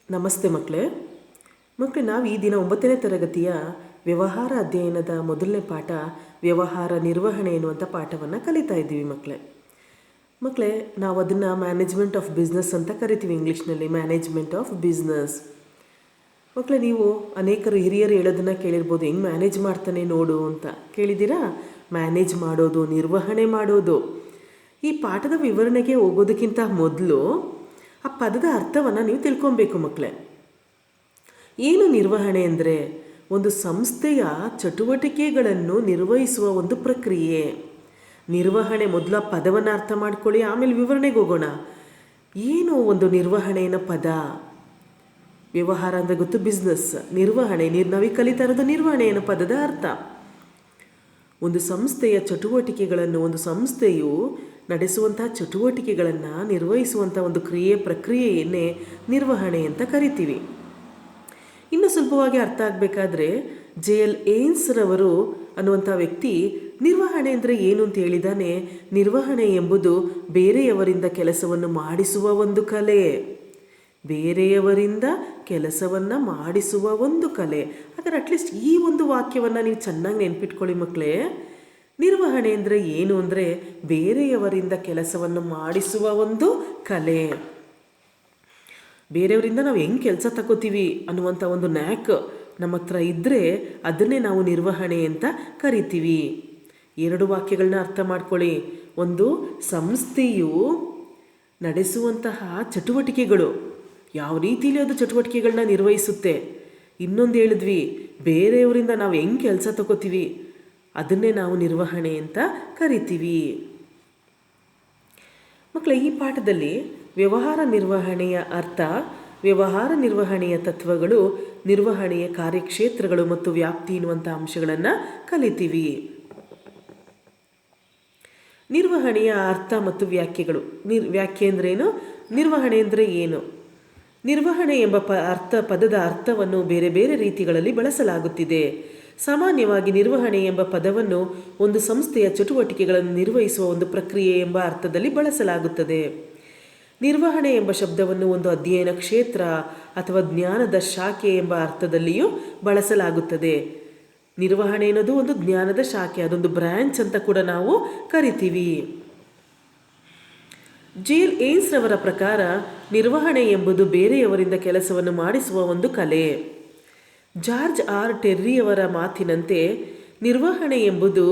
ನಮಸ್ತೆ ಮಕ್ಕಳೇ ನಾವು ಈ ದಿನ 9ನೇ ತರಗತಿಯ ವ್ಯವಹಾರ ಅಧ್ಯಯನದ ಮೊದಲನೇ ಪಾಠ ವ್ಯವಹಾರ ನಿರ್ವಹಣೆ ಎನ್ನುವಂಥ ಪಾಠವನ್ನು ಕಲಿತಾ ಇದ್ದೀವಿ ಮಕ್ಕಳೇ ನಾವು ಅದನ್ನು ಮ್ಯಾನೇಜ್ಮೆಂಟ್ ಆಫ್ ಬಿಸ್ನೆಸ್ ಅಂತ ಕರಿತೀವಿ. ಇಂಗ್ಲೀಷ್ನಲ್ಲಿ ಮ್ಯಾನೇಜ್ಮೆಂಟ್ ಆಫ್ ಬಿಸ್ನೆಸ್. ಮಕ್ಕಳೇ, ನೀವು ಅನೇಕರು ಹಿರಿಯರು ಹೇಳೋದನ್ನು ಕೇಳಿರ್ಬೋದು, ಹೆಂಗೆ ಮ್ಯಾನೇಜ್ ಮಾಡ್ತಾನೆ ನೋಡು ಅಂತ ಕೇಳಿದ್ದೀರಾ? ಮ್ಯಾನೇಜ್ ಮಾಡೋದು, ನಿರ್ವಹಣೆ ಮಾಡೋದು. ಈ ಪಾಠದ ವಿವರಣೆಗೆ ಹೋಗೋದಕ್ಕಿಂತ ಮೊದಲು ಆ ಪದದ ಅರ್ಥವನ್ನು ನೀವು ತಿಳ್ಕೊಬೇಕು ಮಕ್ಕಳೇ. ಏನು ನಿರ್ವಹಣೆ ಅಂದರೆ ಒಂದು ಸಂಸ್ಥೆಯ ಚಟುವಟಿಕೆಗಳನ್ನು ನಿರ್ವಹಿಸುವ ಒಂದು ಪ್ರಕ್ರಿಯೆ. ನಿರ್ವಹಣೆ ಮೊದಲು ಆ ಪದವನ್ನು ಅರ್ಥ ಮಾಡ್ಕೊಳ್ಳಿ, ಆಮೇಲೆ ವಿವರಣೆಗೆ ಹೋಗೋಣ. ಏನು ಒಂದು ನಿರ್ವಹಣೆಯ ಪದ? ವ್ಯವಹಾರ ಅಂದರೆ ಗೊತ್ತು, ಬಿಸ್ನೆಸ್. ನಿರ್ವಹಣೆ ನಾವೀಗ ಕಲಿತಾ ಇರೋದು ನಿರ್ವಹಣೆ ಅನ್ನೋ ಪದದ ಅರ್ಥ. ಒಂದು ಸಂಸ್ಥೆಯ ಚಟುವಟಿಕೆಗಳನ್ನು, ಒಂದು ಸಂಸ್ಥೆಯು ನಡೆಸುವಂತಹ ಚಟುವಟಿಕೆಗಳನ್ನು ನಿರ್ವಹಿಸುವಂಥ ಒಂದು ಪ್ರಕ್ರಿಯೆಯನ್ನೇ ನಿರ್ವಹಣೆ ಅಂತ ಕರಿತೀವಿ. ಇನ್ನು ಸುಲಭವಾಗಿ ಅರ್ಥ ಆಗಬೇಕಾದ್ರೆ JL ಏನ್ಸ್ ರವರು ಅನ್ನುವಂಥ ವ್ಯಕ್ತಿ ನಿರ್ವಹಣೆ ಅಂದರೆ ಏನು ಅಂತ ಹೇಳಿದಾನೆ. ನಿರ್ವಹಣೆ ಎಂಬುದು ಬೇರೆಯವರಿಂದ ಕೆಲಸವನ್ನು ಮಾಡಿಸುವ ಒಂದು ಕಲೆ. ಬೇರೆಯವರಿಂದ ಕೆಲಸವನ್ನು ಮಾಡಿಸುವ ಒಂದು ಕಲೆ. ಹಾಗಾದ್ರೆ ಅಟ್ಲೀಸ್ಟ್ ಈ ಒಂದು ವಾಕ್ಯವನ್ನು ನೀವು ಚೆನ್ನಾಗಿ ನೆನ್ಪಿಟ್ಕೊಳ್ಳಿ ಮಕ್ಕಳೇ. ನಿರ್ವಹಣೆ ಅಂದರೆ ಏನು ಅಂದರೆ ಬೇರೆಯವರಿಂದ ಕೆಲಸವನ್ನು ಮಾಡಿಸುವ ಒಂದು ಕಲೆ. ಬೇರೆಯವರಿಂದ ನಾವು ಹೆಂಗೆ ಕೆಲಸ ತಗೋತೀವಿ ಅನ್ನುವಂಥ ಒಂದು ನ್ಯಾಕ್ ನಮ್ಮ ಹತ್ರ ಇದ್ದರೆ ಅದನ್ನೇ ನಾವು ನಿರ್ವಹಣೆ ಅಂತ ಕರಿತೀವಿ. ಎರಡು ವಾಕ್ಯಗಳನ್ನ ಅರ್ಥ ಮಾಡ್ಕೊಳ್ಳಿ. ಒಂದು, ಸಂಸ್ಥೆಯು ನಡೆಸುವಂತಹ ಚಟುವಟಿಕೆಗಳು, ಯಾವ ರೀತಿಯಲ್ಲಿ ಅದು ಚಟುವಟಿಕೆಗಳನ್ನ ನಿರ್ವಹಿಸುತ್ತೆ. ಇನ್ನೊಂದು ಹೇಳಿದ್ವಿ, ಬೇರೆಯವರಿಂದ ನಾವು ಹೆಂಗೆ ಕೆಲಸ ತಗೋತೀವಿ ಅದನ್ನೇ ನಾವು ನಿರ್ವಹಣೆ ಅಂತ ಕರಿತೀವಿ. ಮಕ್ಕಳೇ, ಈ ಪಾಠದಲ್ಲಿ ವ್ಯವಹಾರ ನಿರ್ವಹಣೆಯ ಅರ್ಥ, ವ್ಯವಹಾರ ನಿರ್ವಹಣೆಯ ತತ್ವಗಳು, ನಿರ್ವಹಣೆಯ ಕಾರ್ಯಕ್ಷೇತ್ರಗಳು ಮತ್ತು ವ್ಯಾಪ್ತಿ ಎನ್ನುವಂಥ ಅಂಶಗಳನ್ನು ಕಲಿತೀವಿ. ನಿರ್ವಹಣೆಯ ಅರ್ಥ ಮತ್ತು ವ್ಯಾಖ್ಯೆಗಳು. ವ್ಯಾಖ್ಯೆ ಅಂದ್ರೇನು? ನಿರ್ವಹಣೆ ಅಂದರೆ ಏನು? ನಿರ್ವಹಣೆ ಎಂಬ ಪದದ ಅರ್ಥವನ್ನು ಬೇರೆ ಬೇರೆ ರೀತಿಗಳಲ್ಲಿ ಬಳಸಲಾಗುತ್ತಿದೆ. ಸಾಮಾನ್ಯವಾಗಿ ನಿರ್ವಹಣೆ ಎಂಬ ಪದವನ್ನು ಒಂದು ಸಂಸ್ಥೆಯ ಚಟುವಟಿಕೆಗಳನ್ನು ನಿರ್ವಹಿಸುವ ಒಂದು ಪ್ರಕ್ರಿಯೆ ಎಂಬ ಅರ್ಥದಲ್ಲಿ ಬಳಸಲಾಗುತ್ತದೆ. ನಿರ್ವಹಣೆ ಎಂಬ ಶಬ್ದವನ್ನು ಒಂದು ಅಧ್ಯಯನ ಕ್ಷೇತ್ರ ಅಥವಾ ಜ್ಞಾನದ ಶಾಖೆ ಎಂಬ ಅರ್ಥದಲ್ಲಿಯೂ ಬಳಸಲಾಗುತ್ತದೆ. ನಿರ್ವಹಣೆ ಅನ್ನೋದು ಒಂದು ಜ್ಞಾನದ ಶಾಖೆ, ಅದೊಂದು ಬ್ರಾಂಚ್ ಅಂತ ಕೂಡ ನಾವು ಕರಿತೀವಿ. JL ಏನ್ಸ್ ರವರ ಪ್ರಕಾರ ನಿರ್ವಹಣೆ ಎಂಬುದು ಬೇರೆಯವರಿಂದ ಕೆಲಸವನ್ನು ಮಾಡಿಸುವ ಒಂದು ಕಲೆ. George R. ಟೆರ್ರಿಯವರ ಮಾತಿನಂತೆ ನಿರ್ವಹಣೆ ಎಂಬುದು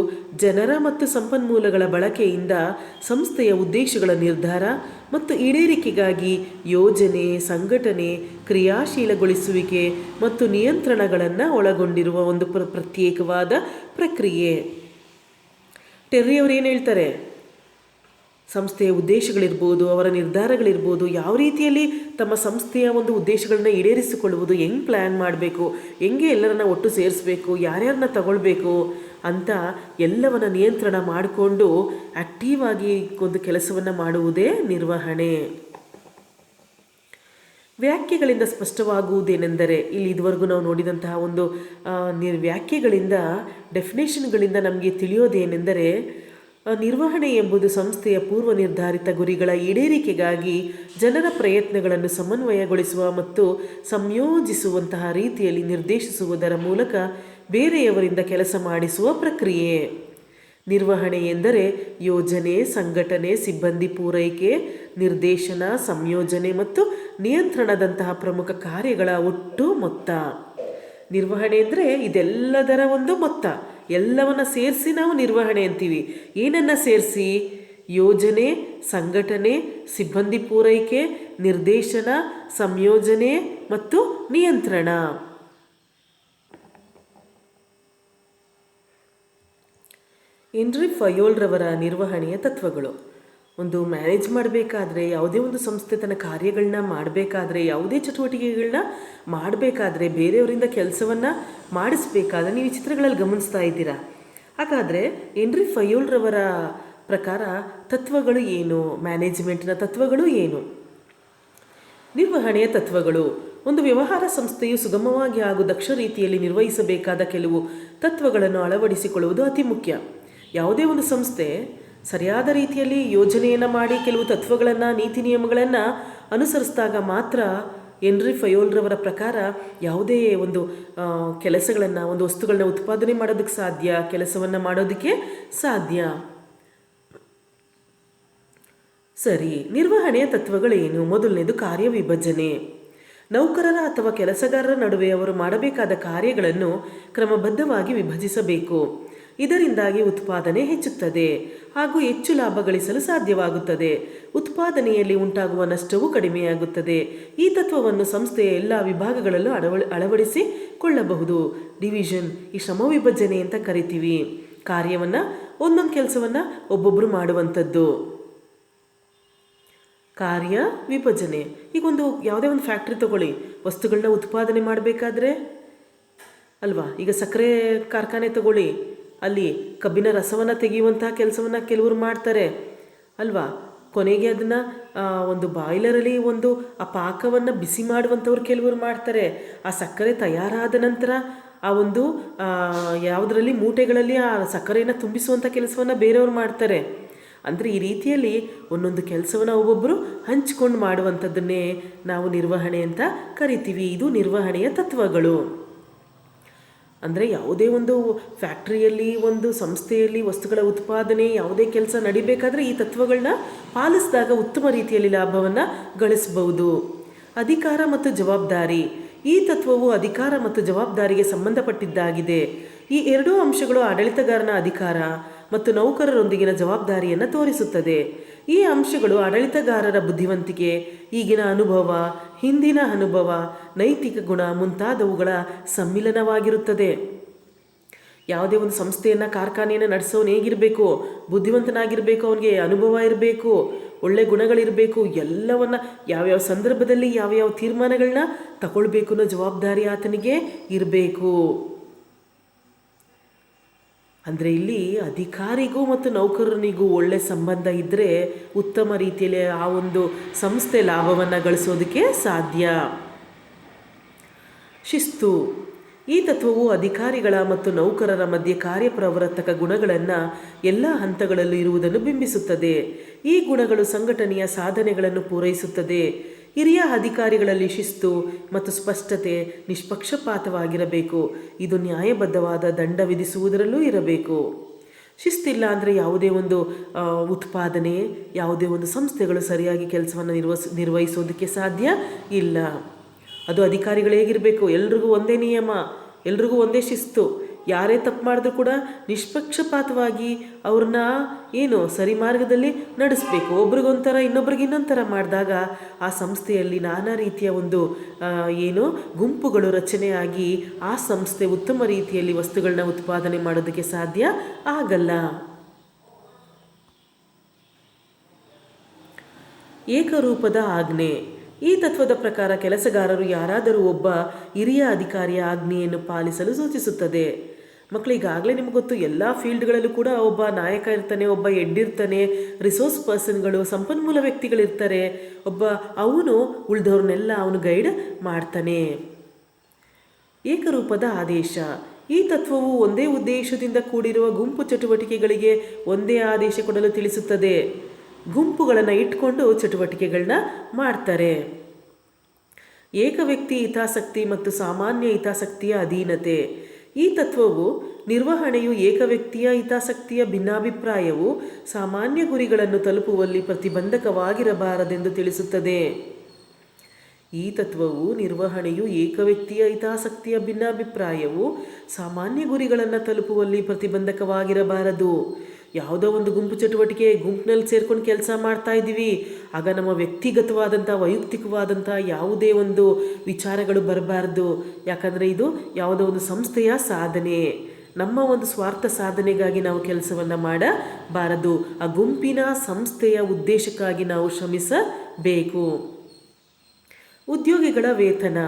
ಜನರ ಮತ್ತು ಸಂಪನ್ಮೂಲಗಳ ಬಳಕೆಯಿಂದ ಸಂಸ್ಥೆಯ ಉದ್ದೇಶಗಳ ನಿರ್ಧಾರ ಮತ್ತು ಈಡೇರಿಕೆಗಾಗಿ ಯೋಜನೆ, ಸಂಘಟನೆ, ಕ್ರಿಯಾಶೀಲಗೊಳಿಸುವಿಕೆ ಮತ್ತು ನಿಯಂತ್ರಣಗಳನ್ನು ಒಳಗೊಂಡಿರುವ ಒಂದು ಪ್ರತ್ಯೇಕವಾದ ಪ್ರಕ್ರಿಯೆ. ಟೆರ್ರಿಯವರು ಏನು ಹೇಳ್ತಾರೆ? ಸಂಸ್ಥೆಯ ಉದ್ದೇಶಗಳಿರ್ಬೋದು, ಅವರ ನಿರ್ಧಾರಗಳಿರ್ಬೋದು, ಯಾವ ರೀತಿಯಲ್ಲಿ ತಮ್ಮ ಸಂಸ್ಥೆಯ ಒಂದು ಉದ್ದೇಶಗಳನ್ನ ಈಡೇರಿಸಿಕೊಳ್ಳುವುದು, ಹೆಂಗೆ ಪ್ಲ್ಯಾನ್ ಮಾಡಬೇಕು, ಹೆಂಗೆ ಎಲ್ಲರನ್ನ ಒಟ್ಟು ಸೇರಿಸಬೇಕು, ಯಾರ್ಯಾರನ್ನ ತಗೊಳ್ಬೇಕು ಅಂತ ಎಲ್ಲವನ್ನ ನಿಯಂತ್ರಣ ಮಾಡಿಕೊಂಡು ಆ್ಯಕ್ಟಿವ್ ಆಗಿ ಒಂದು ಕೆಲಸವನ್ನು ಮಾಡುವುದೇ ನಿರ್ವಹಣೆ. ವ್ಯಾಖ್ಯೆಗಳಿಂದ ಸ್ಪಷ್ಟವಾಗುವುದೇನೆಂದರೆ, ಇಲ್ಲಿ ಇದುವರೆಗೂ ನಾವು ನೋಡಿದಂತಹ ಒಂದು ವ್ಯಾಖ್ಯೆಗಳಿಂದ, ಡೆಫಿನೇಷನ್ಗಳಿಂದ ನಮಗೆ ತಿಳಿಯೋದೇನೆಂದರೆ, ನಿರ್ವಹಣೆ ಎಂಬುದು ಸಂಸ್ಥೆಯ ಪೂರ್ವ ನಿರ್ಧಾರಿತ ಗುರಿಗಳ ಈಡೇರಿಕೆಗಾಗಿ ಜನರ ಪ್ರಯತ್ನಗಳನ್ನು ಸಮನ್ವಯಗೊಳಿಸುವ ಮತ್ತು ಸಂಯೋಜಿಸುವಂತಹ ರೀತಿಯಲ್ಲಿ ನಿರ್ದೇಶಿಸುವುದರ ಮೂಲಕ ಬೇರೆಯವರಿಂದ ಕೆಲಸ ಮಾಡಿಸುವ ಪ್ರಕ್ರಿಯೆ. ನಿರ್ವಹಣೆ ಎಂದರೆ ಯೋಜನೆ, ಸಂಘಟನೆ, ಸಿಬ್ಬಂದಿ ಪೂರೈಕೆ, ನಿರ್ದೇಶನ, ಸಂಯೋಜನೆ ಮತ್ತು ನಿಯಂತ್ರಣದಂತಹ ಪ್ರಮುಖ ಕಾರ್ಯಗಳ ಒಟ್ಟು ಮೊತ್ತ. ನಿರ್ವಹಣೆ ಅಂದರೆ ಇದೆಲ್ಲದರ ಒಂದು ಮೊತ್ತ, ಎಲ್ಲವನ್ನ ಸೇರಿಸಿ ನಾವು ನಿರ್ವಹಣೆ ಅಂತೀವಿ. ಏನನ್ನ ಸೇರಿಸಿ? ಯೋಜನೆ, ಸಂಘಟನೆ, ಸಿಬ್ಬಂದಿ ಪೂರೈಕೆ, ನಿರ್ದೇಶನ, ಸಂಯೋಜನೆ ಮತ್ತು ನಿಯಂತ್ರಣ. ಹೆನ್ರಿ ಫಯೋಲ್ ರವರ ನಿರ್ವಹಣೆಯ ತತ್ವಗಳು. ಒಂದು ಮ್ಯಾನೇಜ್ ಮಾಡಬೇಕಾದ್ರೆ, ಯಾವುದೇ ಒಂದು ಸಂಸ್ಥೆ ತನ್ನ ಕಾರ್ಯಗಳನ್ನ ಮಾಡಬೇಕಾದ್ರೆ, ಯಾವುದೇ ಚಟುವಟಿಕೆಗಳನ್ನ ಮಾಡಬೇಕಾದ್ರೆ, ಬೇರೆಯವರಿಂದ ಕೆಲಸವನ್ನು ಮಾಡಿಸ್ಬೇಕಾದ್ರೆ, ನೀವು ಈ ಚಿತ್ರಗಳಲ್ಲಿ ಗಮನಿಸ್ತಾ ಇದ್ದೀರಾ. ಹಾಗಾದರೆ ಹೆನ್ರಿ ಫಯೋಲ್ ರವರ ಪ್ರಕಾರ ತತ್ವಗಳು ಏನು? ಮ್ಯಾನೇಜ್ಮೆಂಟ್ನ ತತ್ವಗಳು ಏನು? ನಿರ್ವಹಣೆಯ ತತ್ವಗಳು. ಒಂದು ವ್ಯವಹಾರ ಸಂಸ್ಥೆಯು ಸುಗಮವಾಗಿ ಹಾಗೂ ದಕ್ಷ ರೀತಿಯಲ್ಲಿ ನಿರ್ವಹಿಸಬೇಕಾದ ಕೆಲವು ತತ್ವಗಳನ್ನು ಅಳವಡಿಸಿಕೊಳ್ಳುವುದು ಅತಿ ಮುಖ್ಯ. ಯಾವುದೇ ಒಂದು ಸಂಸ್ಥೆ ಸರಿಯಾದ ರೀತಿಯಲ್ಲಿ ಯೋಜನೆಯನ್ನು ಮಾಡಿ ಕೆಲವು ತತ್ವಗಳನ್ನು, ನೀತಿ ನಿಯಮಗಳನ್ನು ಅನುಸರಿಸಿದಾಗ ಮಾತ್ರ ಹೆನ್ರಿ ಫಯೋಲ್ರವರ ಪ್ರಕಾರ ಯಾವುದೇ ಒಂದು ಕೆಲಸಗಳನ್ನು, ಒಂದು ವಸ್ತುಗಳನ್ನ ಉತ್ಪಾದನೆ ಮಾಡೋದಕ್ಕೆ ಸಾಧ್ಯ, ಕೆಲಸವನ್ನು ಮಾಡೋದಕ್ಕೆ ಸಾಧ್ಯ. ಸರಿ, ನಿರ್ವಹಣೆಯ ತತ್ವಗಳೇನು? ಮೊದಲನೇದು ಕಾರ್ಯವಿಭಜನೆ. ನೌಕರರ ಅಥವಾ ಕೆಲಸಗಾರರ ನಡುವೆ ಅವರು ಮಾಡಬೇಕಾದ ಕಾರ್ಯಗಳನ್ನು ಕ್ರಮಬದ್ಧವಾಗಿ ವಿಭಜಿಸಬೇಕು. ಇದರಿಂದಾಗಿ ಉತ್ಪಾದನೆ ಹೆಚ್ಚುತ್ತದೆ ಹಾಗೂ ಹೆಚ್ಚು ಲಾಭ ಗಳಿಸಲು ಸಾಧ್ಯವಾಗುತ್ತದೆ. ಉತ್ಪಾದನೆಯಲ್ಲಿ ಉಂಟಾಗುವ ನಷ್ಟವೂ ಕಡಿಮೆಯಾಗುತ್ತದೆ. ಈ ತತ್ವವನ್ನು ಸಂಸ್ಥೆಯ ಎಲ್ಲ ವಿಭಾಗಗಳಲ್ಲೂ ಅಳವಡಿಸಿಕೊಳ್ಳಬಹುದು. ಡಿವಿಷನ್, ಈ ಶ್ರಮ ವಿಭಜನೆ ಅಂತ ಕರಿತೀವಿ. ಕಾರ್ಯವನ್ನು, ಒಂದೊಂದು ಕೆಲಸವನ್ನು ಒಬ್ಬೊಬ್ಬರು ಮಾಡುವಂಥದ್ದು ಕಾರ್ಯ ವಿಭಜನೆ. ಈಗ ಯಾವುದೇ ಒಂದು ಫ್ಯಾಕ್ಟ್ರಿ ತಗೊಳ್ಳಿ, ವಸ್ತುಗಳನ್ನ ಉತ್ಪಾದನೆ ಮಾಡಬೇಕಾದ್ರೆ ಅಲ್ವಾ, ಈಗ ಸಕ್ಕರೆ ಕಾರ್ಖಾನೆ ತಗೊಳ್ಳಿ, ಅಲ್ಲಿ ಕಬ್ಬಿನ ರಸವನ್ನು ತೆಗೆಯುವಂತಹ ಕೆಲಸವನ್ನು ಕೆಲವರು ಮಾಡ್ತಾರೆ ಅಲ್ವಾ. ಕೊನೆಗೆ ಅದನ್ನು ಒಂದು ಬಾಯ್ಲರಲ್ಲಿ ಆ ಪಾಕವನ್ನು ಬಿಸಿ ಮಾಡುವಂಥವ್ರು ಕೆಲವರು ಮಾಡ್ತಾರೆ. ಆ ಸಕ್ಕರೆ ತಯಾರಾದ ನಂತರ ಯಾವುದರಲ್ಲಿ ಮೂಟೆಗಳಲ್ಲಿ ಆ ಸಕ್ಕರೆಯನ್ನು ತುಂಬಿಸುವಂಥ ಕೆಲಸವನ್ನು ಬೇರೆಯವರು ಮಾಡ್ತಾರೆ. ಅಂದರೆ ಈ ರೀತಿಯಲ್ಲಿ ಒಂದೊಂದು ಕೆಲಸವನ್ನು ಒಬ್ಬೊಬ್ಬರು ಹಂಚಿಕೊಂಡು ಮಾಡುವಂಥದ್ದನ್ನೇ ನಾವು ನಿರ್ವಹಣೆ ಅಂತ ಕರಿತೀವಿ. ಇದು ನಿರ್ವಹಣೆಯ ತತ್ವಗಳು. ಅಂದರೆ ಯಾವುದೇ ಒಂದು ಫ್ಯಾಕ್ಟ್ರಿಯಲ್ಲಿ, ಒಂದು ಸಂಸ್ಥೆಯಲ್ಲಿ ವಸ್ತುಗಳ ಉತ್ಪಾದನೆ, ಯಾವುದೇ ಕೆಲಸ ನಡಿಬೇಕಾದ್ರೆ ಈ ತತ್ವಗಳನ್ನ ಪಾಲಿಸಿದಾಗ ಉತ್ತಮ ರೀತಿಯಲ್ಲಿ ಲಾಭವನ್ನು ಗಳಿಸಬಹುದು. ಅಧಿಕಾರ ಮತ್ತು ಜವಾಬ್ದಾರಿ. ಈ ತತ್ವವು ಅಧಿಕಾರ ಮತ್ತು ಜವಾಬ್ದಾರಿಗೆ ಸಂಬಂಧಪಟ್ಟಿದ್ದಾಗಿದೆ. ಈ ಎರಡೂ ಅಂಶಗಳು ಆಡಳಿತಗಾರನ ಅಧಿಕಾರ ಮತ್ತು ನೌಕರರೊಂದಿಗಿನ ಜವಾಬ್ದಾರಿಯನ್ನು ತೋರಿಸುತ್ತದೆ. ಈ ಅಂಶಗಳು ಆಡಳಿತಗಾರರ ಬುದ್ಧಿವಂತಿಕೆ, ಈಗಿನ ಅನುಭವ, ಹಿಂದಿನ ಅನುಭವ, ನೈತಿಕ ಗುಣ ಮುಂತಾದವುಗಳ ಸಮ್ಮಿಲನವಾಗಿರುತ್ತದೆ. ಯಾವುದೇ ಒಂದು ಸಂಸ್ಥೆಯನ್ನು, ಕಾರ್ಖಾನೆಯನ್ನು ನಡೆಸೋನು ಹೇಗಿರಬೇಕು? ಬುದ್ಧಿವಂತನಾಗಿರಬೇಕು, ಅವನಿಗೆ ಅನುಭವ ಇರಬೇಕು, ಒಳ್ಳೆ ಗುಣಗಳಿರಬೇಕು. ಎಲ್ಲವನ್ನು ಯಾವ್ಯಾವ ಸಂದರ್ಭದಲ್ಲಿ ಯಾವ್ಯಾವ ತೀರ್ಮಾನಗಳನ್ನ ತಗೊಳ್ಬೇಕು ಅನ್ನೋ ಜವಾಬ್ದಾರಿ ಆತನಿಗೆ ಇರಬೇಕು. ಅಂದರೆ ಇಲ್ಲಿ ಅಧಿಕಾರಿಗೂ ಮತ್ತು ನೌಕರನಿಗೂ ಒಳ್ಳೆ ಸಂಬಂಧ ಇದ್ದರೆ ಉತ್ತಮ ರೀತಿಯಲ್ಲಿ ಆ ಒಂದು ಸಂಸ್ಥೆ ಲಾಭವನ್ನು ಗಳಿಸೋದಕ್ಕೆ ಸಾಧ್ಯ. ಶಿಸ್ತು. ಈ ತತ್ವವು ಅಧಿಕಾರಿಗಳ ಮತ್ತು ನೌಕರರ ಮಧ್ಯೆ ಕಾರ್ಯಪ್ರವರ್ತಕ ಗುಣಗಳನ್ನು ಎಲ್ಲ ಹಂತಗಳಲ್ಲೂ ಇರುವುದನ್ನು ಬಿಂಬಿಸುತ್ತದೆ. ಈ ಗುಣಗಳು ಸಂಘಟನೆಯ ಸಾಧನೆಗಳನ್ನು ಪೂರೈಸುತ್ತದೆ. ಹಿರಿಯ ಅಧಿಕಾರಿಗಳಲ್ಲಿ ಶಿಸ್ತು ಮತ್ತು ಸ್ಪಷ್ಟತೆ, ನಿಷ್ಪಕ್ಷಪಾತವಾಗಿರಬೇಕು. ಇದು ನ್ಯಾಯಬದ್ಧವಾದ ದಂಡ ವಿಧಿಸುವುದರಲ್ಲೂ ಇರಬೇಕು. ಶಿಸ್ತಿಲ್ಲ ಅಂದರೆ ಯಾವುದೇ ಒಂದು ಉತ್ಪಾದನೆ, ಯಾವುದೇ ಒಂದು ಸಂಸ್ಥೆಗಳು ಸರಿಯಾಗಿ ಕೆಲಸವನ್ನು ನಿರ್ವಹಿಸೋದಕ್ಕೆ ಸಾಧ್ಯ ಇಲ್ಲ. ಅದು ಅಧಿಕಾರಿಗಳು ಹೇಗಿರಬೇಕು? ಎಲ್ರಿಗೂ ಒಂದೇ ನಿಯಮ, ಎಲ್ರಿಗೂ ಒಂದೇ ಶಿಸ್ತು. ಯಾರೇ ತಪ್ಪು ಮಾಡಿದ್ರೂ ಕೂಡ ನಿಷ್ಪಕ್ಷಪಾತವಾಗಿ ಅವ್ರನ್ನ ಸರಿ ಮಾರ್ಗದಲ್ಲಿ ನಡೆಸಬೇಕು. ಒಬ್ರಿಗೊಂಥರ ಇನ್ನೊಬ್ರಿಗೆ ಇನ್ನೊಂಥರ ಮಾಡಿದಾಗ ಆ ಸಂಸ್ಥೆಯಲ್ಲಿ ನಾನಾ ರೀತಿಯ ಗುಂಪುಗಳು ರಚನೆಯಾಗಿ ಆ ಸಂಸ್ಥೆ ಉತ್ತಮ ರೀತಿಯಲ್ಲಿ ವಸ್ತುಗಳನ್ನ ಉತ್ಪಾದನೆ ಮಾಡೋದಕ್ಕೆ ಸಾಧ್ಯ ಆಗಲ್ಲ. ಏಕರೂಪದ ಆಜ್ಞೆ. ಈ ತತ್ವದ ಪ್ರಕಾರ ಕೆಲಸಗಾರರು ಯಾರಾದರೂ ಒಬ್ಬ ಹಿರಿಯ ಅಧಿಕಾರಿಯ ಆಜ್ಞೆಯನ್ನು ಪಾಲಿಸಲು ಸೂಚಿಸುತ್ತದೆ. ಮಕ್ಕಳಿಗಾಗಲೇ ನಿಮ್ಗೆ ಗೊತ್ತು, ಎಲ್ಲ ಫೀಲ್ಡ್ಗಳಲ್ಲೂ ಕೂಡ ಒಬ್ಬ ನಾಯಕ ಇರ್ತಾನೆ, ಒಬ್ಬ ಹೆಡ್ ಇರ್ತಾನೆ, ರಿಸೋರ್ಸ್ ಪರ್ಸನ್ಗಳು, ಸಂಪನ್ಮೂಲ ವ್ಯಕ್ತಿಗಳಿರ್ತಾರೆ. ಅವನು ಉಳಿದವ್ರನ್ನೆಲ್ಲ ಅವನು ಗೈಡ್ ಮಾಡ್ತಾನೆ. ಏಕರೂಪದ ಆದೇಶ. ಈ ತತ್ವವು ಒಂದೇ ಉದ್ದೇಶದಿಂದ ಕೂಡಿರುವ ಗುಂಪು ಚಟುವಟಿಕೆಗಳಿಗೆ ಒಂದೇ ಆದೇಶ ಕೊಡಲು ತಿಳಿಸುತ್ತದೆ. ಗುಂಪುಗಳನ್ನು ಇಟ್ಕೊಂಡು ಚಟುವಟಿಕೆಗಳನ್ನ ಮಾಡ್ತಾರೆ. ಏಕವ್ಯಕ್ತಿ ಹಿತಾಸಕ್ತಿ ಮತ್ತು ಸಾಮಾನ್ಯ ಹಿತಾಸಕ್ತಿಯ ಅಧೀನತೆ. ಈ ತತ್ವವು ನಿರ್ವಹಣೆಯು ಏಕವ್ಯಕ್ತಿಯ ಹಿತಾಸಕ್ತಿಯ ಭಿನ್ನಾಭಿಪ್ರಾಯವು ಸಾಮಾನ್ಯ ಗುರಿಗಳನ್ನು ತಲುಪುವಲ್ಲಿ ಪ್ರತಿಬಂಧಕವಾಗಿರಬಾರದೆಂದು ತಿಳಿಸುತ್ತದೆ. ಈ ತತ್ವವು ನಿರ್ವಹಣೆಯು ಏಕವ್ಯಕ್ತಿಯ ಹಿತಾಸಕ್ತಿಯ ಭಿನ್ನಾಭಿಪ್ರಾಯವು ಸಾಮಾನ್ಯ ಗುರಿಗಳನ್ನು ತಲುಪುವಲ್ಲಿ ಪ್ರತಿಬಂಧಕವಾಗಿರಬಾರದು. ಯಾವುದೋ ಒಂದು ಗುಂಪು ಚಟುವಟಿಕೆ, ಗುಂಪಿನಲ್ಲಿ ಸೇರ್ಕೊಂಡು ಕೆಲಸ ಮಾಡ್ತಾ ಇದ್ದೀವಿ, ಆಗ ನಮ್ಮ ವ್ಯಕ್ತಿಗತವಾದಂಥ, ವೈಯಕ್ತಿಕವಾದಂಥ ಯಾವುದೇ ಒಂದು ವಿಚಾರಗಳು ಬರಬಾರ್ದು. ಯಾಕಂದರೆ ಇದು ಯಾವುದೋ ಒಂದು ಸಂಸ್ಥೆಯ ಸಾಧನೆ, ನಮ್ಮ ಒಂದು ಸ್ವಾರ್ಥ ಸಾಧನೆಗಾಗಿ ನಾವು ಕೆಲಸವನ್ನು ಮಾಡಬಾರದು. ಆ ಗುಂಪಿನ ಸಂಸ್ಥೆಯ ಉದ್ದೇಶಕ್ಕಾಗಿ ನಾವು ಶ್ರಮಿಸಬೇಕು. ಉದ್ಯೋಗಿಗಳ ವೇತನ.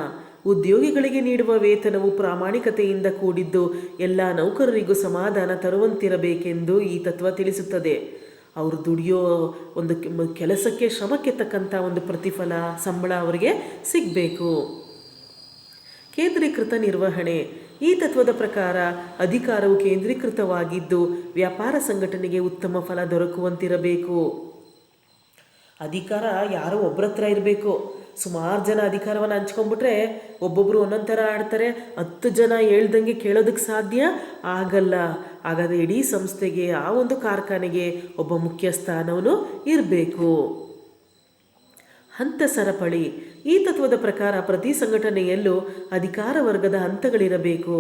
ಉದ್ಯೋಗಿಗಳಿಗೆ ನೀಡುವ ವೇತನವು ಪ್ರಾಮಾಣಿಕತೆಯಿಂದ ಕೂಡಿದ್ದು ಎಲ್ಲ ನೌಕರರಿಗೂ ಸಮಾಧಾನ ತರುವಂತಿರಬೇಕೆಂದು ಈ ತತ್ವ ತಿಳಿಸುತ್ತದೆ. ಅವರು ದುಡಿಯೋ ಒಂದು ಕೆಲಸಕ್ಕೆ, ಶ್ರಮಕ್ಕೆ ತಕ್ಕಂಥ ಒಂದು ಪ್ರತಿಫಲ, ಸಂಬಳ ಅವರಿಗೆ ಸಿಗಬೇಕು. ಕೇಂದ್ರೀಕೃತ ನಿರ್ವಹಣೆ. ಈ ತತ್ವದ ಪ್ರಕಾರ ಅಧಿಕಾರವು ಕೇಂದ್ರೀಕೃತವಾಗಿದ್ದು ವ್ಯಾಪಾರ ಸಂಘಟನೆಗೆ ಉತ್ತಮ ಫಲ ದೊರಕುವಂತಿರಬೇಕು. ಅಧಿಕಾರ ಯಾರೋ ಒಬ್ಬರ ಹತ್ರ ಇರಬೇಕು, ಸುಮಾರು ಜನ ಅಧಿಕಾರವನ್ನು ಹಂಚ್ಕೊಂಡ್ಬಿಟ್ರೆ ಒಬ್ಬೊಬ್ಬರು ಒಂದೊಂದು ಥರ ಆಡ್ತಾರೆ, 10 ಜನ ಹೇಳ್ದಂಗೆ ಕೇಳೋದಕ್ಕೆ ಸಾಧ್ಯ ಆಗಲ್ಲ. ಹಾಗಾದರೆ ಇಡೀ ಸಂಸ್ಥೆಗೆ, ಆ ಒಂದು ಕಾರ್ಖಾನೆಗೆ ಒಬ್ಬ ಮುಖ್ಯಸ್ಥ ಅನ್ನೋನು ಇರಬೇಕು. ಹಂತ ಸರಪಳಿ. ಈ ತತ್ವದ ಪ್ರಕಾರ ಪ್ರತಿ ಸಂಘಟನೆಯಲ್ಲೂ ಅಧಿಕಾರ ವರ್ಗದ ಹಂತಗಳಿರಬೇಕು.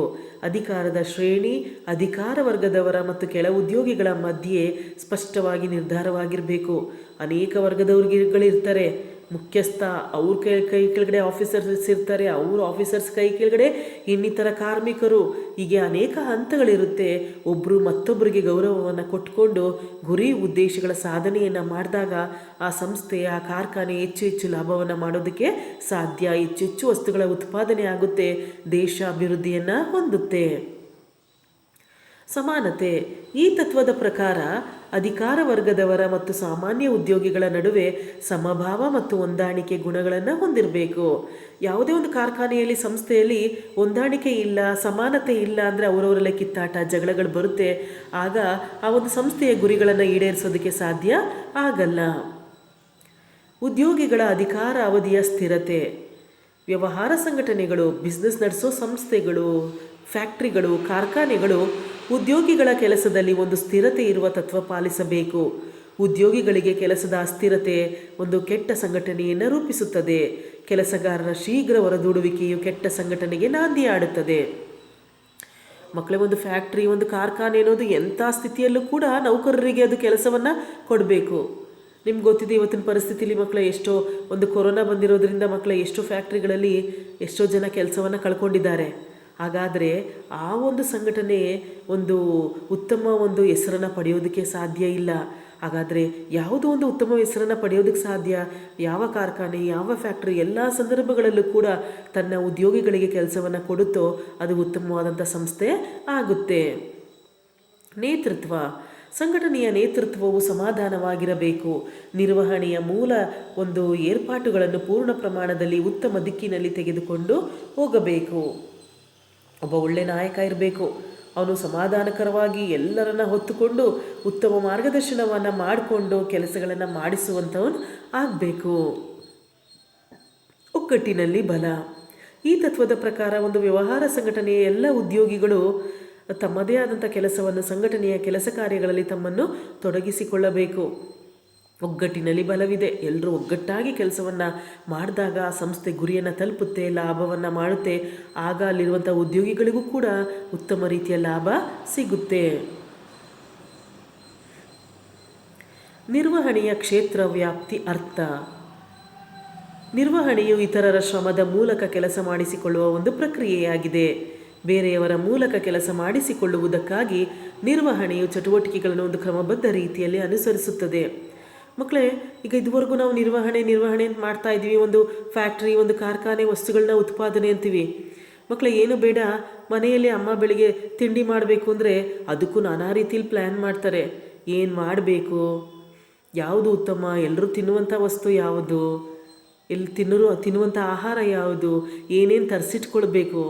ಅಧಿಕಾರದ ಶ್ರೇಣಿ ಅಧಿಕಾರ ವರ್ಗದವರ ಮತ್ತು ಕೆಳ ಉದ್ಯೋಗಿಗಳ ಮಧ್ಯೆ ಸ್ಪಷ್ಟವಾಗಿ ನಿರ್ಧಾರವಾಗಿರಬೇಕು. ಅನೇಕ ವರ್ಗದವ್ರಿಗಳಿರ್ತಾರೆ, ಮುಖ್ಯಸ್ಥ ಅವ್ರ ಕೈ ಕೆಳಗಡೆ ಆಫೀಸರ್ಸ್ ಇರ್ತಾರೆ, ಅವ್ರ ಆಫೀಸರ್ಸ್ ಕೈ ಕೆಳಗಡೆ ಇನ್ನಿತರ ಕಾರ್ಮಿಕರು, ಹೀಗೆ ಅನೇಕ ಹಂತಗಳಿರುತ್ತೆ. ಒಬ್ಬರು ಮತ್ತೊಬ್ಬರಿಗೆ ಗೌರವವನ್ನು ಕೊಟ್ಕೊಂಡು ಗುರಿ ಉದ್ದೇಶಗಳ ಸಾಧನೆಯನ್ನು ಮಾಡಿದಾಗ ಆ ಸಂಸ್ಥೆ, ಆ ಕಾರ್ಖಾನೆ ಹೆಚ್ಚು ಹೆಚ್ಚು ಲಾಭವನ್ನು ಮಾಡೋದಕ್ಕೆ ಸಾಧ್ಯ. ಹೆಚ್ಚು ಹೆಚ್ಚು ವಸ್ತುಗಳ ಉತ್ಪಾದನೆ ಆಗುತ್ತೆ, ದೇಶ ಅಭಿವೃದ್ಧಿಯನ್ನು ಹೊಂದುತ್ತೆ. ಸಮಾನತೆ. ಈ ತತ್ವದ ಪ್ರಕಾರ ಅಧಿಕಾರ ವರ್ಗದವರ ಮತ್ತು ಸಾಮಾನ್ಯ ಉದ್ಯೋಗಿಗಳ ನಡುವೆ ಸಮಭಾವ ಮತ್ತು ಹೊಂದಾಣಿಕೆ ಗುಣಗಳನ್ನು ಹೊಂದಿರಬೇಕು. ಯಾವುದೇ ಒಂದು ಕಾರ್ಖಾನೆಯಲ್ಲಿ, ಸಂಸ್ಥೆಯಲ್ಲಿ ಹೊಂದಾಣಿಕೆ ಇಲ್ಲ, ಸಮಾನತೆ ಇಲ್ಲ ಅಂದರೆ ಅವರವರಲ್ಲೇ ಕಿತ್ತಾಟ, ಜಗಳಗಳು ಬರುತ್ತೆ. ಆಗ ಆ ಒಂದು ಸಂಸ್ಥೆಯ ಗುರಿಗಳನ್ನು ಈಡೇರಿಸೋದಕ್ಕೆ ಸಾಧ್ಯ ಆಗಲ್ಲ. ಉದ್ಯೋಗಿಗಳ ಅಧಿಕಾರ ಅವಧಿಯ ಸ್ಥಿರತೆ. ವ್ಯವಹಾರ ಸಂಘಟನೆಗಳು, ಬಿಸ್ನೆಸ್ ನಡೆಸೋ ಸಂಸ್ಥೆಗಳು, ಫ್ಯಾಕ್ಟ್ರಿಗಳು, ಕಾರ್ಖಾನೆಗಳು ಉದ್ಯೋಗಿಗಳ ಕೆಲಸದಲ್ಲಿ ಒಂದು ಸ್ಥಿರತೆ ಇರುವ ತತ್ವ ಪಾಲಿಸಬೇಕು. ಉದ್ಯೋಗಿಗಳಿಗೆ ಕೆಲಸದ ಅಸ್ಥಿರತೆ ಒಂದು ಕೆಟ್ಟ ಸಂಘಟನೆಯನ್ನು ರೂಪಿಸುತ್ತದೆ. ಕೆಲಸಗಾರರ ಶೀಘ್ರ ಹೊರದೂಡುವಿಕೆಯು ಕೆಟ್ಟ ಸಂಘಟನೆಗೆ ನಾಂದಿಯಾಡುತ್ತದೆ. ಮಕ್ಕಳೇ, ಒಂದು ಫ್ಯಾಕ್ಟ್ರಿ, ಒಂದು ಕಾರ್ಖಾನೆ ಅನ್ನೋದು ಎಂಥ ಸ್ಥಿತಿಯಲ್ಲೂ ಕೂಡ ನೌಕರರಿಗೆ ಅದು ಕೆಲಸವನ್ನು ಕೊಡಬೇಕು. ನಿಮ್ಗೆ ಗೊತ್ತಿದೆ ಇವತ್ತಿನ ಪರಿಸ್ಥಿತಿಯಲ್ಲಿ ಮಕ್ಕಳ ಎಷ್ಟೋ ಒಂದು ಕೊರೋನಾ ಬಂದಿರೋದ್ರಿಂದ ಮಕ್ಕಳ ಎಷ್ಟೋ ಫ್ಯಾಕ್ಟ್ರಿಗಳಲ್ಲಿ ಎಷ್ಟೋ ಜನ ಕೆಲಸವನ್ನು ಕಳ್ಕೊಂಡಿದ್ದಾರೆ. ಹಾಗಾದರೆ ಆ ಒಂದು ಸಂಘಟನೆ ಒಂದು ಉತ್ತಮ ಒಂದು ಹೆಸರನ್ನು ಪಡೆಯೋದಕ್ಕೆ ಸಾಧ್ಯ ಇಲ್ಲ. ಹಾಗಾದರೆ ಯಾವುದೋ ಒಂದು ಉತ್ತಮ ಹೆಸರನ್ನು ಪಡೆಯೋದಕ್ಕೆ ಸಾಧ್ಯ? ಯಾವ ಕಾರ್ಖಾನೆ, ಯಾವ ಫ್ಯಾಕ್ಟ್ರಿ ಎಲ್ಲ ಸಂದರ್ಭಗಳಲ್ಲೂ ಕೂಡ ತನ್ನ ಉದ್ಯೋಗಿಗಳಿಗೆ ಕೆಲಸವನ್ನು ಕೊಡುತ್ತೋ ಅದು ಉತ್ತಮವಾದಂಥ ಸಂಸ್ಥೆ ಆಗುತ್ತೆ. ನೇತೃತ್ವ. ಸಂಘಟನೆಯ ನೇತೃತ್ವವು ಸಮಾಧಾನವಾಗಿರಬೇಕು. ನಿರ್ವಹಣೆಯ ಮೂಲ ಒಂದು ಏರ್ಪಾಟುಗಳನ್ನು ಪೂರ್ಣ ಪ್ರಮಾಣದಲ್ಲಿ ಉತ್ತಮ ದಿಕ್ಕಿನಲ್ಲಿ ತೆಗೆದುಕೊಂಡು ಹೋಗಬೇಕು. ಒಬ್ಬ ಒಳ್ಳೆ ನಾಯಕ ಇರಬೇಕು. ಅವನು ಸಮಾಧಾನಕರವಾಗಿ ಎಲ್ಲರನ್ನ ಹೊತ್ತುಕೊಂಡು ಉತ್ತಮ ಮಾರ್ಗದರ್ಶನವನ್ನು ಮಾಡಿಕೊಂಡು ಕೆಲಸಗಳನ್ನು ಮಾಡಿಸುವಂಥವನು ಆಗಬೇಕು. ಒಗ್ಗಟ್ಟಿನಲ್ಲಿ ಬಲ. ಈ ತತ್ವದ ಪ್ರಕಾರ ಒಂದು ವ್ಯವಹಾರ ಸಂಘಟನೆಯ ಎಲ್ಲ ಉದ್ಯೋಗಿಗಳು ತಮ್ಮದೇ ಆದಂಥ ಕೆಲಸವನ್ನು, ಸಂಘಟನೆಯ ಕೆಲಸ ಕಾರ್ಯಗಳಲ್ಲಿ ತಮ್ಮನ್ನು ತೊಡಗಿಸಿಕೊಳ್ಳಬೇಕು. ಒಗ್ಗಟ್ಟಿನಲ್ಲಿ ಬಲವಿದೆ. ಎಲ್ಲರೂ ಒಗ್ಗಟ್ಟಾಗಿ ಕೆಲಸವನ್ನು ಮಾಡಿದಾಗ ಸಂಸ್ಥೆ ಗುರಿಯನ್ನು ತಲುಪುತ್ತೆ, ಲಾಭವನ್ನು ಮಾಡುತ್ತೆ. ಆಗ ಅಲ್ಲಿರುವಂಥ ಉದ್ಯೋಗಿಗಳಿಗೂ ಕೂಡ ಉತ್ತಮ ರೀತಿಯ ಲಾಭ ಸಿಗುತ್ತೆ. ನಿರ್ವಹಣೆಯ ಕ್ಷೇತ್ರ ವ್ಯಾಪ್ತಿ ಅರ್ಥ. ನಿರ್ವಹಣೆಯು ಇತರರ ಶ್ರಮದ ಮೂಲಕ ಕೆಲಸ ಮಾಡಿಸಿಕೊಳ್ಳುವ ಒಂದು ಪ್ರಕ್ರಿಯೆಯಾಗಿದೆ. ಬೇರೆಯವರ ಮೂಲಕ ಕೆಲಸ ಮಾಡಿಸಿಕೊಳ್ಳುವುದಕ್ಕಾಗಿ ನಿರ್ವಹಣೆಯು ಚಟುವಟಿಕೆಗಳನ್ನು ಒಂದು ಕ್ರಮಬದ್ಧ ರೀತಿಯಲ್ಲಿ ಅನುಸರಿಸುತ್ತದೆ. ಮಕ್ಕಳೇ, ಈಗ ಇದುವರೆಗೂ ನಾವು ನಿರ್ವಹಣೆ ಅಂತ ಮಾಡ್ತಾ ಇದ್ದೀವಿ. ಒಂದು ಫ್ಯಾಕ್ಟ್ರಿ, ಒಂದು ಕಾರ್ಖಾನೆ, ವಸ್ತುಗಳನ್ನ ಉತ್ಪಾದನೆ ಅಂತೀವಿ. ಮಕ್ಕಳೇ, ಏನು ಬೇಡ, ಮನೆಯಲ್ಲಿ ಅಮ್ಮ ಬೆಳಿಗ್ಗೆ ತಿಂಡಿ ಮಾಡಬೇಕು ಅಂದರೆ ಅದಕ್ಕೂ ನಾನಾ ರೀತಿಯಲ್ಲಿ ಪ್ಲ್ಯಾನ್ ಮಾಡ್ತಾರೆ. ಏನು ಮಾಡಬೇಕು, ಯಾವುದು ಉತ್ತಮ, ಎಲ್ಲರೂ ತಿನ್ನುವಂಥ ವಸ್ತು ಯಾವುದು, ಎಲ್ಲಿ ತಿನ್ನುವಂಥ ಆಹಾರ ಯಾವುದು, ಏನೇನು ತರಿಸಿಟ್ಕೊಳ್ಬೇಕು.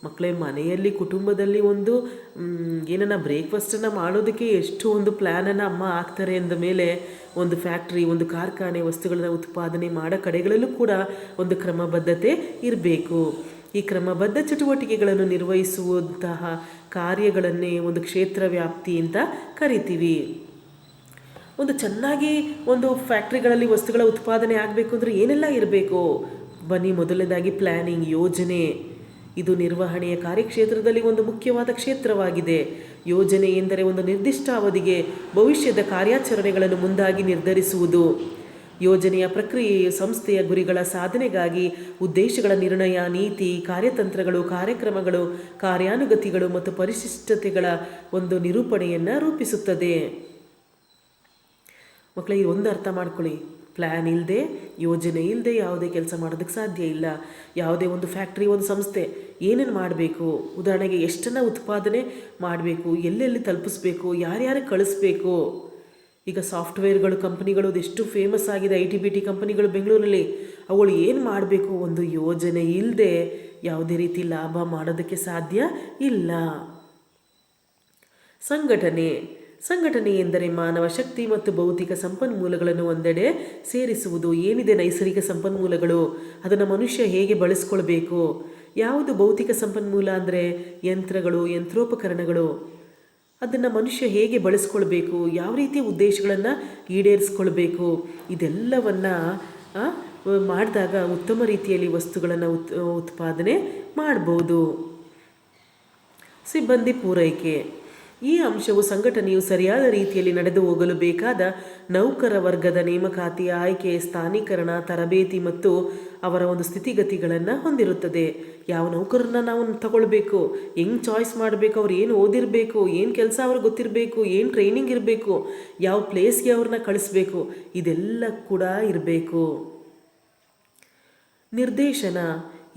ಮಕ್ಕಳೇ, ಮನೆಯಲ್ಲಿ ಕುಟುಂಬದಲ್ಲಿ ಒಂದು ಏನನ್ನ ಬ್ರೇಕ್ಫಾಸ್ಟನ್ನು ಮಾಡೋದಕ್ಕೆ ಎಷ್ಟು ಒಂದು ಪ್ಲ್ಯಾನನ್ನು ಅಮ್ಮ ಹಾಕ್ತಾರೆ ಅಂದ ಮೇಲೆ ಒಂದು ಫ್ಯಾಕ್ಟ್ರಿ, ಒಂದು ಕಾರ್ಖಾನೆ ವಸ್ತುಗಳನ್ನ ಉತ್ಪಾದನೆ ಮಾಡೋ ಕಡೆಗಳಲ್ಲೂ ಕೂಡ ಒಂದು ಕ್ರಮಬದ್ಧತೆ ಇರಬೇಕು. ಈ ಕ್ರಮಬದ್ಧ ಚಟುವಟಿಕೆಗಳನ್ನು ನಿರ್ವಹಿಸುವಂತಹ ಕಾರ್ಯಗಳನ್ನೇ ಒಂದು ಕ್ಷೇತ್ರ ವ್ಯಾಪ್ತಿ ಅಂತ ಕರಿತೀವಿ. ಒಂದು ಚೆನ್ನಾಗಿ ಒಂದು ಫ್ಯಾಕ್ಟ್ರಿಗಳಲ್ಲಿ ವಸ್ತುಗಳ ಉತ್ಪಾದನೆ ಆಗಬೇಕು ಅಂದರೆ ಏನೆಲ್ಲ ಇರಬೇಕು? ಬನ್ನಿ, ಮೊದಲನೇದಾಗಿ ಪ್ಲ್ಯಾನಿಂಗ್, ಯೋಜನೆ. ಇದು ನಿರ್ವಹಣೆಯ ಕಾರ್ಯಕ್ಷೇತ್ರದಲ್ಲಿ ಒಂದು ಮುಖ್ಯವಾದ ಕ್ಷೇತ್ರವಾಗಿದೆ. ಯೋಜನೆ ಎಂದರೆ ಒಂದು ನಿರ್ದಿಷ್ಟ ಅವಧಿಗೆ ಭವಿಷ್ಯದ ಕಾರ್ಯಾಚರಣೆಗಳನ್ನು ಮುಂದಾಗಿ ನಿರ್ಧರಿಸುವುದು. ಯೋಜನೆಯ ಪ್ರಕ್ರಿಯೆಯು ಸಂಸ್ಥೆಯ ಗುರಿಗಳ ಸಾಧನೆಗಾಗಿ ಉದ್ದೇಶಗಳ ನಿರ್ಣಯ, ನೀತಿ, ಕಾರ್ಯತಂತ್ರಗಳು, ಕಾರ್ಯಕ್ರಮಗಳು, ಕಾರ್ಯಾನುಗತಿಗಳು ಮತ್ತು ಪರಿಶಿಷ್ಟತೆಗಳ ಒಂದು ನಿರೂಪಣೆಯನ್ನು ರೂಪಿಸುತ್ತದೆ. ಮಕ್ಕಳಿಗೆ ಒಂದು ಅರ್ಥ ಮಾಡ್ಕೊಳ್ಳಿ, ಪ್ಲ್ಯಾನ್ ಇಲ್ಲದೆ, ಯೋಜನೆ ಇಲ್ಲದೆ ಯಾವುದೇ ಕೆಲಸ ಮಾಡೋದಕ್ಕೆ ಸಾಧ್ಯ ಇಲ್ಲ. ಯಾವುದೇ ಒಂದು ಫ್ಯಾಕ್ಟ್ರಿ, ಒಂದು ಸಂಸ್ಥೆ ಏನೇನು ಮಾಡಬೇಕು, ಉದಾಹರಣೆಗೆ ಎಷ್ಟನ್ನು ಉತ್ಪಾದನೆ ಮಾಡಬೇಕು, ಎಲ್ಲೆಲ್ಲಿ ತಲುಪಿಸ್ಬೇಕು, ಯಾರ್ಯಾರಿಗೆ ಕಳಿಸ್ಬೇಕು. ಈಗ ಸಾಫ್ಟ್ವೇರ್ಗಳು ಕಂಪ್ನಿಗಳು ಅದೆಷ್ಟು ಫೇಮಸ್ ಆಗಿದೆ, IT-BT ಕಂಪ್ನಿಗಳು ಬೆಂಗಳೂರಲ್ಲಿ. ಅವುಗಳು ಏನು ಮಾಡಬೇಕು, ಒಂದು ಯೋಜನೆ ಇಲ್ಲದೆ ಯಾವುದೇ ರೀತಿ ಲಾಭ ಮಾಡೋದಕ್ಕೆ ಸಾಧ್ಯ ಇಲ್ಲ. ಸಂಘಟನೆ. ಸಂಘಟನೆ ಎಂದರೆ ಮಾನವ ಶಕ್ತಿ ಮತ್ತು ಭೌತಿಕ ಸಂಪನ್ಮೂಲಗಳನ್ನು ಒಂದೆಡೆ ಸೇರಿಸುವುದು. ಏನಿದೆ ನೈಸರ್ಗಿಕ ಸಂಪನ್ಮೂಲಗಳು, ಅದನ್ನು ಮನುಷ್ಯ ಹೇಗೆ ಬಳಸ್ಕೊಳ್ಬೇಕು. ಯಾವುದು ಭೌತಿಕ ಸಂಪನ್ಮೂಲ ಅಂದರೆ ಯಂತ್ರಗಳು, ಯಂತ್ರೋಪಕರಣಗಳು, ಅದನ್ನು ಮನುಷ್ಯ ಹೇಗೆ ಬಳಸ್ಕೊಳ್ಬೇಕು, ಯಾವ ರೀತಿಯ ಉದ್ದೇಶಗಳನ್ನು ಈಡೇರಿಸ್ಕೊಳ್ಬೇಕು, ಇದೆಲ್ಲವನ್ನು ಮಾಡಿದಾಗ ಉತ್ತಮ ರೀತಿಯಲ್ಲಿ ವಸ್ತುಗಳನ್ನು ಉತ್ಪಾದನೆ ಮಾಡ್ಬೋದು. ಸಿಬ್ಬಂದಿ ಪೂರೈಕೆ. ಈ ಅಂಶವು ಸಂಘಟನೆಯು ಸರಿಯಾದ ರೀತಿಯಲ್ಲಿ ನಡೆದು ಹೋಗಲು ಬೇಕಾದ ನೌಕರ ವರ್ಗದ ನೇಮಕಾತಿ, ಆಯ್ಕೆ, ಸ್ಥಾನೀಕರಣ, ತರಬೇತಿ ಮತ್ತು ಅವರ ಒಂದು ಸ್ಥಿತಿಗತಿಗಳನ್ನು ಹೊಂದಿರುತ್ತದೆ. ಯಾವ ನೌಕರನ್ನ ನಾವು ತಗೊಳ್ಬೇಕು, ಹೆಂಗೆ ಚಾಯ್ಸ್ ಮಾಡಬೇಕು, ಅವ್ರು ಏನು ಓದಿರಬೇಕು, ಏನು ಕೆಲಸ ಅವ್ರಿಗೆ ಗೊತ್ತಿರಬೇಕು, ಏನು ಟ್ರೈನಿಂಗ್ ಇರಬೇಕು, ಯಾವ ಪ್ಲೇಸ್ಗೆ ಅವ್ರನ್ನ ಕಳಿಸ್ಬೇಕು, ಇದೆಲ್ಲ ಕೂಡ ಇರಬೇಕು. ನಿರ್ದೇಶನ.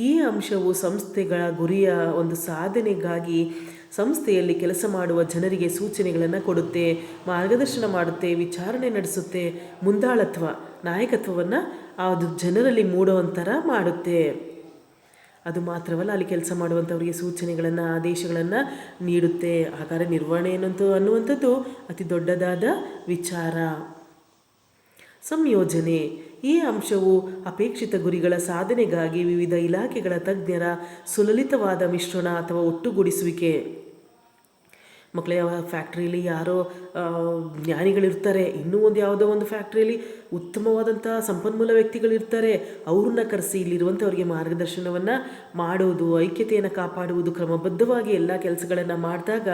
ಈ ಅಂಶವು ಸಂಸ್ಥೆಗಳ ಗುರಿಯ ಒಂದು ಸಾಧನೆಗಾಗಿ ಸಂಸ್ಥೆಯಲ್ಲಿ ಕೆಲಸ ಮಾಡುವ ಜನರಿಗೆ ಸೂಚನೆಗಳನ್ನು ಕೊಡುತ್ತೆ, ಮಾರ್ಗದರ್ಶನ ಮಾಡುತ್ತೆ, ವಿಚಾರಣೆ ನಡೆಸುತ್ತೆ, ಮುಂದಾಳತ್ವ, ನಾಯಕತ್ವವನ್ನು ಅದು ಜನರಲ್ಲಿ ಮೂಡುವಂಥರ ಮಾಡುತ್ತೆ. ಅದು ಮಾತ್ರವಲ್ಲ, ಅಲ್ಲಿ ಕೆಲಸ ಮಾಡುವಂಥವರಿಗೆ ಸೂಚನೆಗಳನ್ನು, ಆದೇಶಗಳನ್ನು ನೀಡುತ್ತೆ. ಹಾಗಾದರೆ ನಿರ್ವಹಣೆ ಅನ್ನುವಂಥದ್ದು ಅತಿ ದೊಡ್ಡದಾದ ವಿಚಾರ. ಸಂಯೋಜನೆ. ಈ ಅಂಶವು ಅಪೇಕ್ಷಿತ ಗುರಿಗಳ ಸಾಧನೆಗಾಗಿ ವಿವಿಧ ಇಲಾಖೆಗಳ ತಜ್ಞರ ಸುಲಲಿತವಾದ ಮಿಶ್ರಣ ಅಥವಾ ಒಟ್ಟುಗೂಡಿಸುವಿಕೆ. ಮಕ್ಕಳೇ, ಫ್ಯಾಕ್ಟ್ರಿಯಲ್ಲಿ ಯಾರೋ ಜ್ಞಾನಿಗಳಿರ್ತಾರೆ, ಇನ್ನೂ ಒಂದು ಯಾವುದೋ ಒಂದು ಫ್ಯಾಕ್ಟ್ರಿಯಲ್ಲಿ ಉತ್ತಮವಾದಂಥ ಸಂಪನ್ಮೂಲ ವ್ಯಕ್ತಿಗಳಿರ್ತಾರೆ. ಅವ್ರನ್ನ ಕರೆಸಿ ಇಲ್ಲಿರುವಂಥವ್ರಿಗೆ ಮಾರ್ಗದರ್ಶನವನ್ನು ಮಾಡೋದು, ಐಕ್ಯತೆಯನ್ನು ಕಾಪಾಡುವುದು, ಕ್ರಮಬದ್ಧವಾಗಿ ಎಲ್ಲ ಕೆಲಸಗಳನ್ನು ಮಾಡಿದಾಗ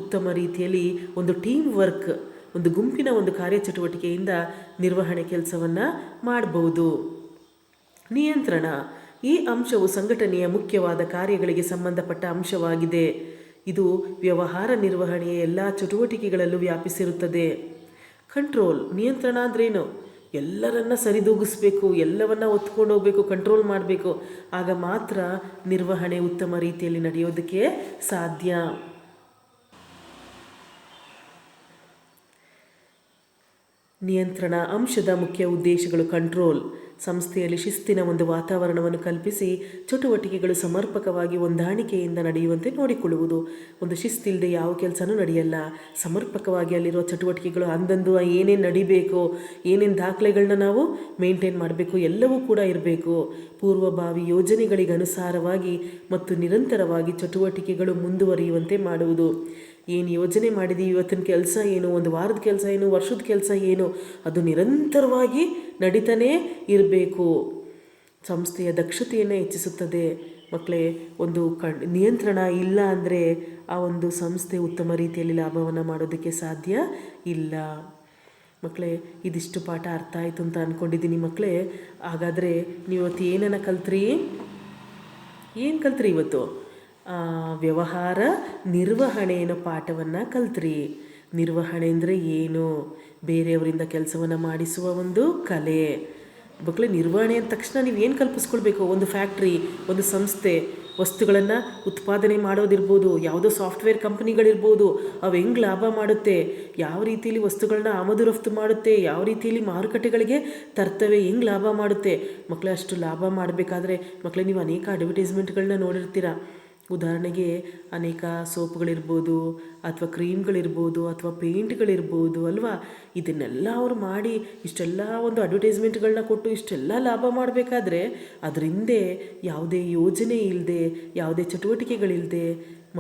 ಉತ್ತಮ ರೀತಿಯಲ್ಲಿ ಒಂದು ಟೀಮ್ ವರ್ಕ್, ಒಂದು ಗುಂಪಿನ ಒಂದು ಕಾರ್ಯಚಟುವಟಿಕೆಯಿಂದ ನಿರ್ವಹಣೆ ಕೆಲಸವನ್ನು ಮಾಡಬಹುದು. ನಿಯಂತ್ರಣ. ಈ ಅಂಶವು ಸಂಘಟನೆಯ ಮುಖ್ಯವಾದ ಕಾರ್ಯಗಳಿಗೆ ಸಂಬಂಧಪಟ್ಟ ಅಂಶವಾಗಿದೆ. ಇದು ವ್ಯವಹಾರ ನಿರ್ವಹಣೆಯ ಎಲ್ಲ ಚಟುವಟಿಕೆಗಳಲ್ಲೂ ವ್ಯಾಪಿಸಿರುತ್ತದೆ. ಕಂಟ್ರೋಲ್. ನಿಯಂತ್ರಣ ಅಂದ್ರೇನು? ಎಲ್ಲರನ್ನ ಸರಿದೂಗಿಸ್ಬೇಕು, ಎಲ್ಲವನ್ನ ಒತ್ಕೊಂಡು ಹೋಗಬೇಕು, ಕಂಟ್ರೋಲ್ ಮಾಡಬೇಕು. ಆಗ ಮಾತ್ರ ನಿರ್ವಹಣೆ ಉತ್ತಮ ರೀತಿಯಲ್ಲಿ ನಡೆಯೋದಕ್ಕೆ ಸಾಧ್ಯ. ನಿಯಂತ್ರಣ ಅಂಶದ ಮುಖ್ಯ ಉದ್ದೇಶಗಳು. ಕಂಟ್ರೋಲ್. ಸಂಸ್ಥೆಯಲ್ಲಿ ಶಿಸ್ತಿನ ಒಂದು ವಾತಾವರಣವನ್ನು ಕಲ್ಪಿಸಿ ಚಟುವಟಿಕೆಗಳು ಸಮರ್ಪಕವಾಗಿ ಹೊಂದಾಣಿಕೆಯಿಂದ ನಡೆಯುವಂತೆ ನೋಡಿಕೊಳ್ಳುವುದು. ಒಂದು ಶಿಸ್ತಿಲ್ಲದೆ ಯಾವ ಕೆಲಸನೂ ನಡೆಯಲ್ಲ. ಸಮರ್ಪಕವಾಗಿ ಅಲ್ಲಿರೋ ಚಟುವಟಿಕೆಗಳು ಅಂದಂದು ಏನೇನು ನಡಿಬೇಕು, ಏನೇನು ದಾಖಲೆಗಳನ್ನ ನಾವು ಮೇಂಟೈನ್ ಮಾಡಬೇಕು, ಎಲ್ಲವೂ ಕೂಡ ಇರಬೇಕು. ಪೂರ್ವಭಾವಿ ಯೋಜನೆಗಳಿಗೆ ಅನುಸಾರವಾಗಿ ಮತ್ತು ನಿರಂತರವಾಗಿ ಚಟುವಟಿಕೆಗಳು ಮುಂದುವರಿಯುವಂತೆ ಮಾಡುವುದು. ಏನು ಯೋಜನೆ ಮಾಡಿದ್ದೀವಿ, ಇವತ್ತಿನ ಕೆಲಸ ಏನು, ಒಂದು ವಾರದ ಕೆಲಸ ಏನು, ವರ್ಷದ ಕೆಲಸ ಏನು, ಅದು ನಿರಂತರವಾಗಿ ನಡೀತಾನೇ ಇರಬೇಕು. ಸಂಸ್ಥೆಯ ದಕ್ಷತೆಯನ್ನು ಹೆಚ್ಚಿಸುತ್ತದೆ. ಮಕ್ಕಳೇ, ಒಂದು ನಿಯಂತ್ರಣ ಇಲ್ಲ ಅಂದರೆ ಆ ಒಂದು ಸಂಸ್ಥೆ ಉತ್ತಮ ರೀತಿಯಲ್ಲಿ ಲಾಭವನ್ನು ಮಾಡೋದಕ್ಕೆ ಸಾಧ್ಯ ಇಲ್ಲ. ಮಕ್ಕಳೇ, ಇದಿಷ್ಟು ಪಾಠ ಅರ್ಥ ಆಯಿತು ಅಂತ ಅಂದ್ಕೊಂಡಿದ್ದೀನಿ ಮಕ್ಕಳೇ. ಹಾಗಾದರೆ ನೀವು ಇವತ್ತು ಏನನ್ನು ಕಲ್ತ್ರಿ? ಏನು ಕಲ್ತ್ರಿ ಇವತ್ತು? ವ್ಯವಹಾರ ನಿರ್ವಹಣೆ ಅನ್ನೋ ಪಾಠವನ್ನು ಕಲ್ತ್ರಿ. ನಿರ್ವಹಣೆ ಅಂದರೆ ಏನು? ಬೇರೆಯವರಿಂದ ಕೆಲಸವನ್ನು ಮಾಡಿಸುವ ಒಂದು ಕಲೆ. ಮಕ್ಕಳೇ, ನಿರ್ವಹಣೆ ಅಂದ ತಕ್ಷಣ ನೀವು ಏನು ಕಲ್ಪಿಸ್ಕೊಳ್ಬೇಕು? ಒಂದು ಫ್ಯಾಕ್ಟ್ರಿ, ಒಂದು ಸಂಸ್ಥೆ ವಸ್ತುಗಳನ್ನು ಉತ್ಪಾದನೆ ಮಾಡೋದಿರ್ಬೋದು, ಯಾವುದೋ ಸಾಫ್ಟ್ವೇರ್ ಕಂಪ್ನಿಗಳಿರ್ಬೋದು, ಅವು ಹೆಂಗೆ ಲಾಭ ಮಾಡುತ್ತೆ, ಯಾವ ರೀತಿಯಲ್ಲಿ ವಸ್ತುಗಳನ್ನ ಆಮದು ರಫ್ತು ಮಾಡುತ್ತೆ, ಯಾವ ರೀತಿಯಲ್ಲಿ ಮಾರುಕಟ್ಟೆಗಳಿಗೆ ತರ್ತವೆ, ಹೆಂಗೆ ಲಾಭ ಮಾಡುತ್ತೆ. ಮಕ್ಕಳೇ, ಅಷ್ಟು ಲಾಭ ಮಾಡಬೇಕಾದ್ರೆ ಮಕ್ಕಳೇ ನೀವು ಅನೇಕ ಅಡ್ವರ್ಟೈಸ್ಮೆಂಟ್ಗಳನ್ನ ನೋಡಿರ್ತೀರ. ಉದಾಹರಣೆಗೆ ಅನೇಕ ಸೋಪ್ಗಳಿರ್ಬೋದು, ಅಥವಾ ಕ್ರೀಮ್ಗಳಿರ್ಬೋದು, ಅಥವಾ ಪೇಂಟ್ಗಳಿರ್ಬೋದು ಅಲ್ವಾ. ಇದನ್ನೆಲ್ಲ ಅವ್ರು ಮಾಡಿ ಇಷ್ಟೆಲ್ಲ ಒಂದು ಅಡ್ವರ್ಟೈಸ್ಮೆಂಟ್ಗಳನ್ನ ಕೊಟ್ಟು ಇಷ್ಟೆಲ್ಲ ಲಾಭ ಮಾಡಬೇಕಾದ್ರೆ ಅದ್ರ ಹಿಂದೆ ಯಾವುದೇ ಯೋಜನೆ ಇಲ್ಲದೆ, ಯಾವುದೇ ಚಟುವಟಿಕೆಗಳಿಲ್ಲದೆ,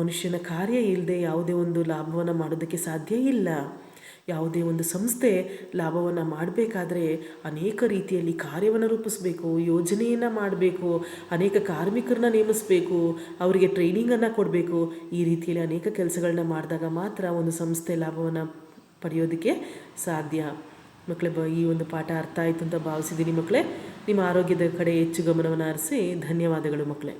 ಮನುಷ್ಯನ ಕಾರ್ಯ ಇಲ್ಲದೆ ಯಾವುದೇ ಒಂದು ಲಾಭವನ್ನು ಮಾಡೋದಕ್ಕೆ ಸಾಧ್ಯ ಇಲ್ಲ. ಯಾವುದೇ ಒಂದು ಸಂಸ್ಥೆ ಲಾಭವನ್ನು ಮಾಡಬೇಕಾದ್ರೆ ಅನೇಕ ರೀತಿಯಲ್ಲಿ ಕಾರ್ಯವನ್ನು ರೂಪಿಸಬೇಕು, ಯೋಜನೆಯನ್ನು ಮಾಡಬೇಕು, ಅನೇಕ ಕಾರ್ಮಿಕರನ್ನ ನೇಮಿಸಬೇಕು, ಅವರಿಗೆ ಟ್ರೈನಿಂಗನ್ನು ಕೊಡಬೇಕು. ಈ ರೀತಿಯಲ್ಲಿ ಅನೇಕ ಕೆಲಸಗಳನ್ನ ಮಾಡಿದಾಗ ಮಾತ್ರ ಒಂದು ಸಂಸ್ಥೆ ಲಾಭವನ್ನು ಪಡೆಯೋದಕ್ಕೆ ಸಾಧ್ಯ. ಮಕ್ಕಳೇ, ಈ ಒಂದು ಪಾಠ ಅರ್ಥ ಆಯಿತು ಅಂತ ಭಾವಿಸಿದ್ದೀನಿ ಮಕ್ಕಳೇ. ನಿಮ್ಮ ಆರೋಗ್ಯದ ಕಡೆ ಹೆಚ್ಚು ಗಮನವನ್ನು ಹರಿಸಿ. ಧನ್ಯವಾದಗಳು ಮಕ್ಕಳೇ.